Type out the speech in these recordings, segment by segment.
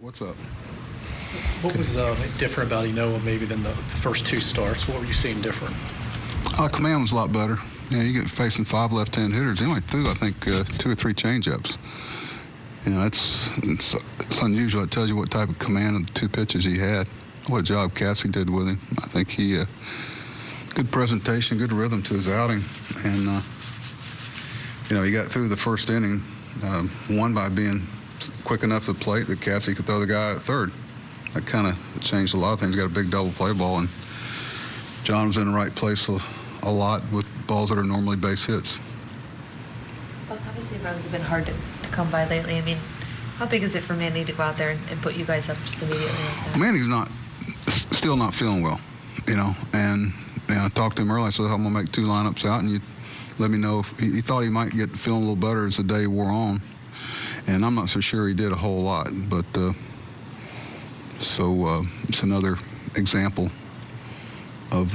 What's up? What was different about Ynoa maybe than the first two starts? What were you seeing different? Command was a lot better. You get facing 5 left-hand hitters. He only threw, I think, 2 or 3 changeups. It's unusual. It tells you what type of command of the 2 pitches he had. What a job Cassie did with him. I think he good presentation, good rhythm to his outing, and he got through the first inning, one by being quick enough to the plate that Cassie could throw the guy at third. That kind of changed a lot of things. Got a big double play ball, and John was in the right place a lot with balls that are normally base hits. Well, obviously runs have been hard to come by lately. I mean, how big is it for Manny to go out there and put you guys up just immediately like that? Manny's still not feeling well, and I talked to him earlier. I said, I'm going to make 2 lineups out, and you let me know if he thought he might get feeling a little better as the day wore on. And I'm not so sure he did a whole lot, but it's another example of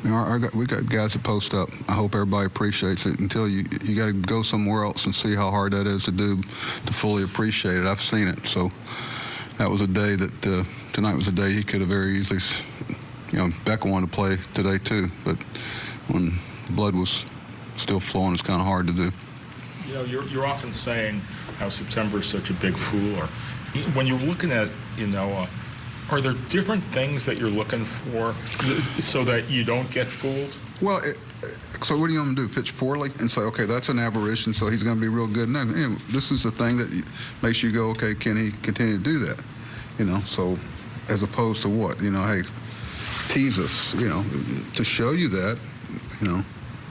we got guys that post up. I hope everybody appreciates it. Until you got to go somewhere else and see how hard that is to do to fully appreciate it. I've seen it. So that was a day that tonight was a day he could have very easily. Becca wanted to play today too, but when blood was still flowing, it's kind of hard to do. You're often saying how September is such a big fool. Or when you're looking at Ynoa, are there different things that you're looking for so that you don't get fooled? Well, so what do you want him to do? Pitch poorly and say, okay, that's an aberration, so he's going to be real good. No, this is the thing that makes you go, okay, can he continue to do that? So as opposed to what? Hey, tease us, to show you that,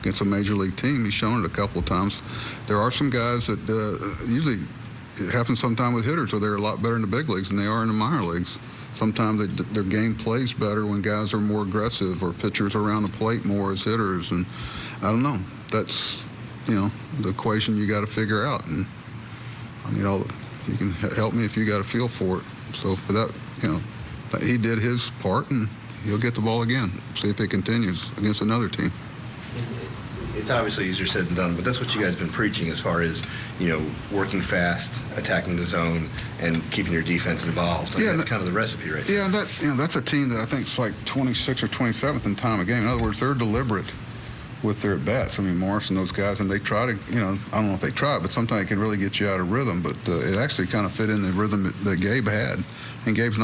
against a major league team. He's shown it a couple of times. There are some guys that usually it happens sometime with hitters where they're a lot better in the big leagues than they are in the minor leagues. Sometimes their game plays better when guys are more aggressive or pitchers around the plate more as hitters. And I don't know. That's, the equation you got to figure out. And you can help me if you got a feel for it. So for that, he did his part, and he'll get the ball again. See if it continues against another team. It's obviously easier said than done, but that's what you guys have been preaching as far as, working fast, attacking the zone, and keeping your defense involved. That's kind of the recipe right there. Yeah, that's a team that I think is like 26th or 27th in time of game. In other words, they're deliberate with their at-bats. I mean, Morris and those guys, and they try to, I don't know if they try, but sometimes it can really get you out of rhythm. But it actually kind of fit in the rhythm that Gabe had. And Gabe's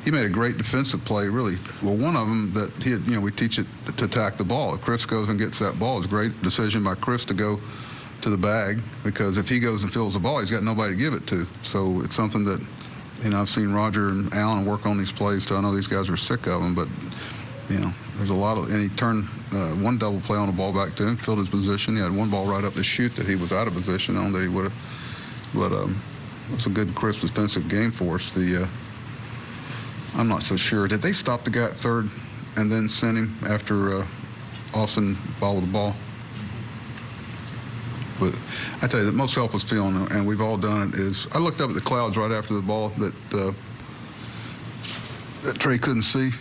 he made a great defensive play, really. Well, one of them that he had, we teach it to attack the ball. If Chris goes and gets that ball, it's a great decision by Chris to go to the bag, because if he goes and fills the ball, he's got nobody to give it to. So it's something that, I've seen Roger and Allen work on these plays too. I know these guys are sick of them, but, there's a lot of, and he turned one double play on the ball back to him, filled his position. He had one ball right up the chute that he was out of position on that he would have, but it was a good, crisp defensive game for us. I'm not so sure. Did they stop the guy at third and then send him after Austin bobbled the ball? But I tell you, the most helpless feeling, and we've all done it, is I looked up at the clouds right after the ball that Trey couldn't see,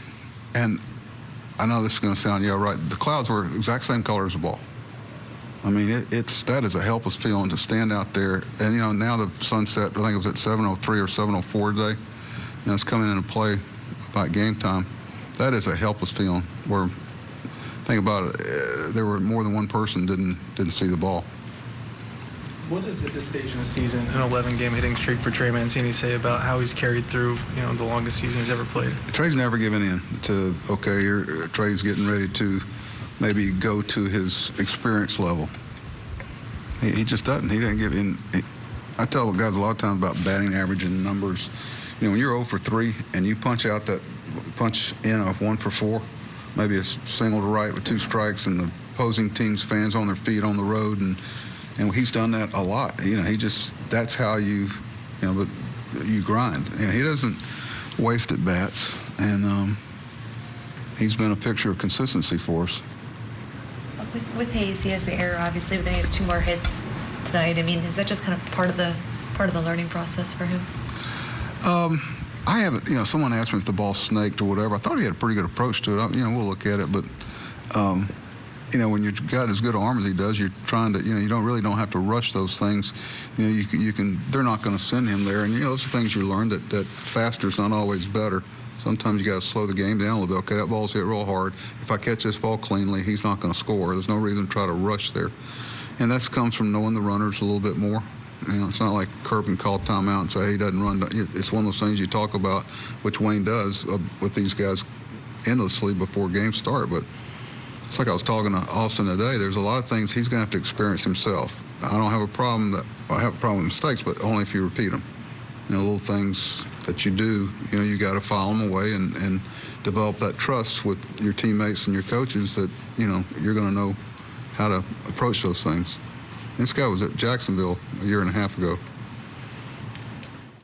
and I know this is going to sound, right. The clouds were exact same color as the ball. I mean, that is a helpless feeling to stand out there. And, now the sunset, I think it was at 7:03 or 7:04 today. It's coming into play about game time. That is a helpless feeling where, think about it, there were more than one person didn't see the ball. What does at this stage in the season an 11-game hitting streak for Trey Mancini say about how he's carried through, the longest season he's ever played? Trey's never given in to, okay, Trey's getting ready to maybe go to his experience level. He just doesn't. He didn't give in. I tell guys a lot of times about batting average and numbers. When you're 0 for 3 and you punch in a 1 for 4, maybe a single to right with 2 strikes, and the opposing team's fans on their feet on the road, and he's done that a lot. That's how but you grind. He doesn't waste at bats, and he's been a picture of consistency for us. With Hayes, he has the error, obviously, but then he has 2 more hits tonight. I mean, is that just kind of part of the learning process for him? I haven't, someone asked me if the ball snaked or whatever. I thought he had a pretty good approach to it. We'll look at it, but when you've got as good an arm as he does, you're trying to, you don't have to rush those things. You can. They're not going to send him there, and those are things you learn that faster is not always better. Sometimes you got to slow the game down a little bit. Okay, that ball's hit real hard. If I catch this ball cleanly, he's not going to score. There's no reason to try to rush there, and that comes from knowing the runners a little bit more. It's not like Kerr can call timeout and say, hey, he doesn't run. It's one of those things you talk about, which Wayne does with these guys endlessly before games start. But it's like I was talking to Austin today. There's a lot of things he's going to have to experience himself. I don't have a problem I have a problem with mistakes, but only if you repeat them. Little things that you do, you got to file them away and develop that trust with your teammates and your coaches that, you're going to know how to approach those things. This guy was at Jacksonville a year and a half ago.